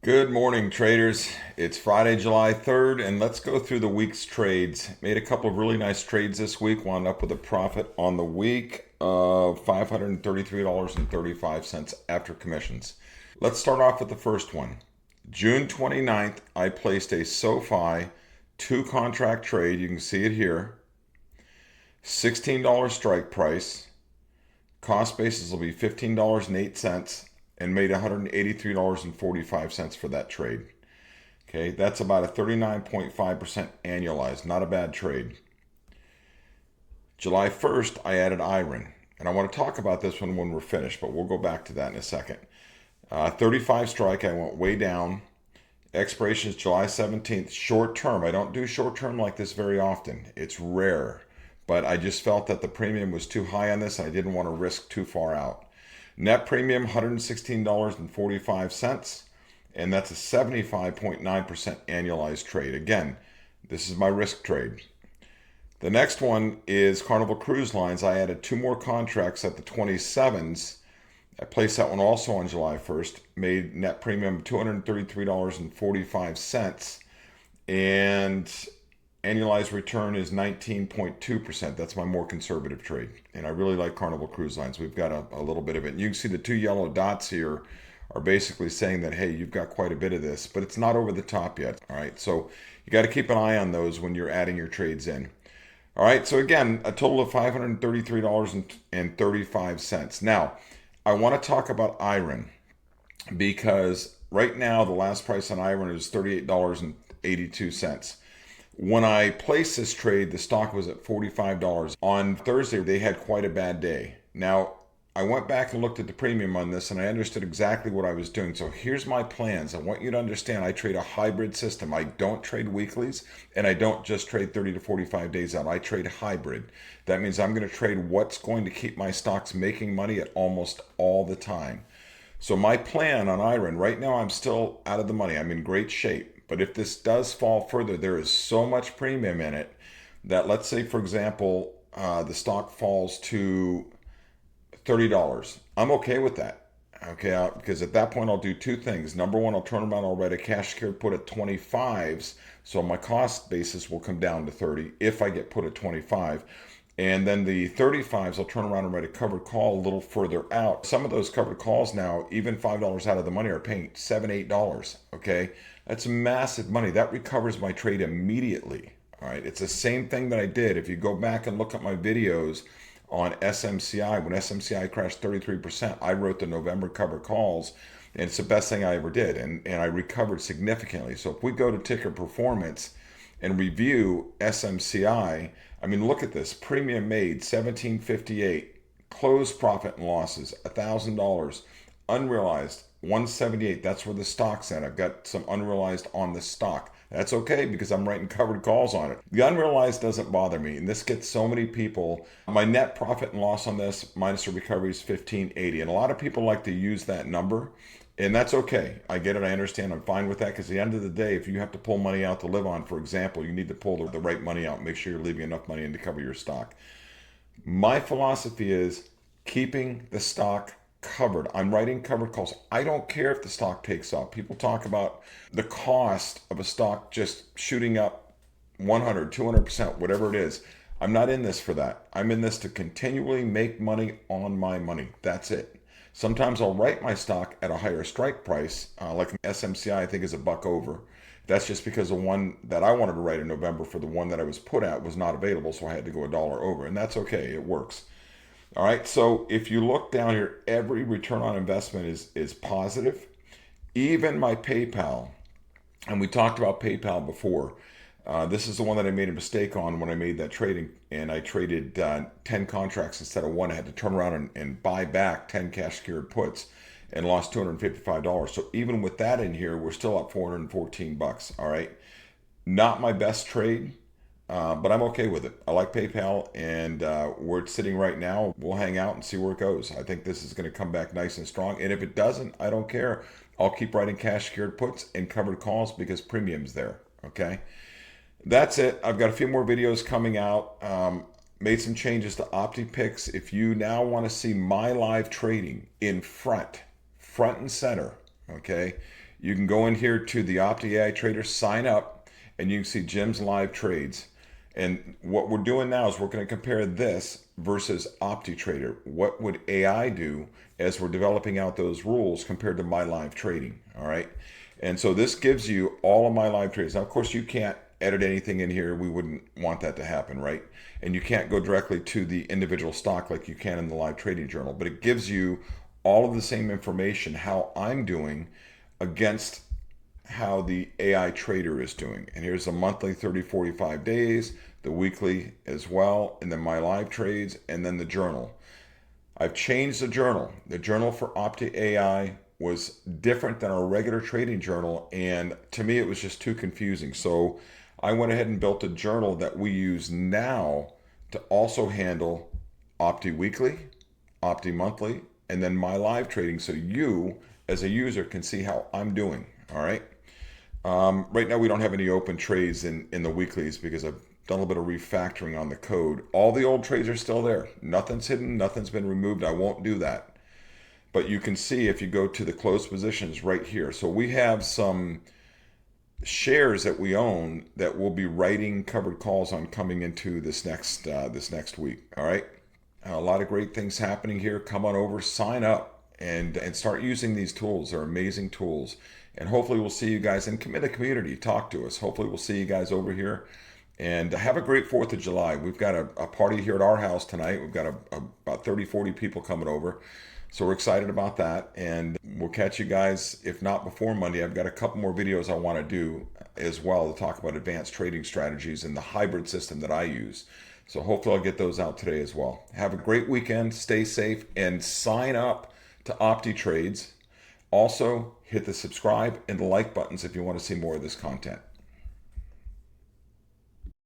Good morning, traders. It's Friday, July 3rd, and let's go through the week's trades. Made a couple of really nice trades this week, wound up with a profit on the week of $533.35 after commissions. Let's start off with the first one. June 29th, I placed a SoFi two-contract trade. You can see it here. $16 strike price. Cost basis will be $15.08 and made $183.45 for that trade. Okay, that's about a 39.5% annualized. Not a bad trade. July 1st, I added IREN. And I want to talk about this one when we're finished, but we'll go back to that in a second. 35 strike, I went way down. Expiration is July 17th. Short term. I don't do short term like this very often. It's rare. But I just felt that the premium was too high on this and I didn't want to risk too far out. Net premium, $116.45, and that's a 75.9% annualized trade. Again, this is my risk trade. The next one is Carnival Cruise Lines. I added two more contracts at the 27s. I placed that one also on July 1st, made net premium $233.45, and annualized return is 19.2%. That's my more conservative trade. And I really like Carnival Cruise Lines. We've got a little bit of it. And you can see the two yellow dots here are basically saying that, hey, you've got quite a bit of this, but it's not over the top yet. All right. So you got to keep an eye on those when you're adding your trades in. All right. So again, a total of $533.35. Now, I want to talk about IREN because right now the last price on IREN is $38.82. When I placed this trade, the stock was at $45. On Thursday, they had quite a bad day. Now, I went back and looked at the premium on this and I understood exactly what I was doing. So here's my plans. I want you to understand I trade a hybrid system. I don't trade weeklies and I don't just trade 30 to 45 days out. I trade hybrid. That means I'm going to trade what's going to keep my stocks making money at almost all the time. So my plan on IREN, right now I'm still out of the money. I'm in great shape. But if this does fall further, there is so much premium in it that, let's say, for example, the stock falls to $30. I'm okay with that. Okay, because at that point I'll do two things. Number one, I'll turn around, I'll write a cash secured put at 25s, so my cost basis will come down to 30 if I get put at 25. And then the 35s, I'll turn around and write a covered call a little further out. Some of those covered calls now, even $5 out of the money, are paying $7, $8. Okay, that's massive money. That recovers my trade immediately. All right, it's the same thing that I did. If you go back and look at my videos on SMCI, when SMCI crashed 33%, I wrote the November covered calls, and it's the best thing I ever did. And I recovered significantly. So if we go to ticker performance and review SMCI, I mean, look at this. Premium made $17.58, closed profit and losses $1,000, unrealized $178. That's where the stock's at. I've got some unrealized on the stock. That's okay because I'm writing covered calls on it. The unrealized doesn't bother me, and this gets so many people. My net profit and loss on this minus the recovery is $15.80, and a lot of people like to use that number. And that's okay. I get it. I understand. I'm fine with that because at the end of the day, if you have to pull money out to live on, for example, you need to pull the right money out. Make sure you're leaving enough money in to cover your stock. My philosophy is keeping the stock covered. I'm writing covered calls. I don't care if the stock takes off. People talk about the cost of a stock just shooting up 100, 200%, whatever it is. I'm not in this for that. I'm in this to continually make money on my money. That's it. Sometimes I'll write my stock at a higher strike price, like SMCI I think is $1 over. That's just because the one that I wanted to write in November for the one that I was put at was not available, so I had to go $1 over, and that's okay. It works. All right, so if you look down here, every return on investment is positive. Even my PayPal, and we talked about PayPal before. This is the one that I made a mistake on when I made that trading, and I traded 10 contracts instead of one. I had to turn around and buy back 10 cash secured puts and lost $255. So even with that in here, we're still up $414. All right, not my best trade, but I'm okay with it. I like PayPal, and where it's sitting right now, we'll hang out and see where it goes. I think this is going to come back nice and strong, and if it doesn't, I don't care. I'll keep writing cash secured puts and covered calls because premium's there. Okay. That's it. I've got a few more videos coming out. Made some changes to OptiPix. If you now want to see my live trading in front and center, okay, You can go in here to the Opti AI Trader, sign up, and you can see Jim's live trades. And what we're doing now is we're going to compare this versus OptiTrader. What would AI do as we're developing out those rules compared to my live trading? All right. And so this gives you all of my live trades. Now, of course, you can't edit anything in here. We wouldn't want that to happen, right? And you can't go directly to the individual stock like you can in the live trading journal, but it gives you all of the same information, how I'm doing against how the AI trader is doing. And here's the monthly 30, 45 days, the weekly as well, and then my live trades, and then the journal. I've changed the journal. The journal for Opti AI was different than our regular trading journal, and to me it was just too confusing. So I went ahead and built a journal that we use now to also handle Opti Weekly, Opti Monthly, and then my live trading, so you as a user can see how I'm doing. All right. Right now we don't have any open trades in the weeklies because I've done a little bit of refactoring on the code. All the old trades are still there. Nothing's hidden, nothing's been removed. I won't do that. But you can see if you go to the closed positions right here. So we have some shares that we own that we'll be writing covered calls on coming into this next week. All right. A lot of great things happening here. Come on over, sign up, and start using these tools. They're amazing tools. And hopefully we'll see you guys in the community. Talk to us. Hopefully we'll see you guys over here. And have a great 4th of July. We've got a party here at our house tonight. We've got about 30, 40 people coming over. So we're excited about that. And we'll catch you guys, if not before Monday. I've got a couple more videos I want to do as well to talk about advanced trading strategies and the hybrid system that I use. So hopefully I'll get those out today as well. Have a great weekend. Stay safe and sign up to Opti Trades. Also, hit the subscribe and the like buttons if you want to see more of this content.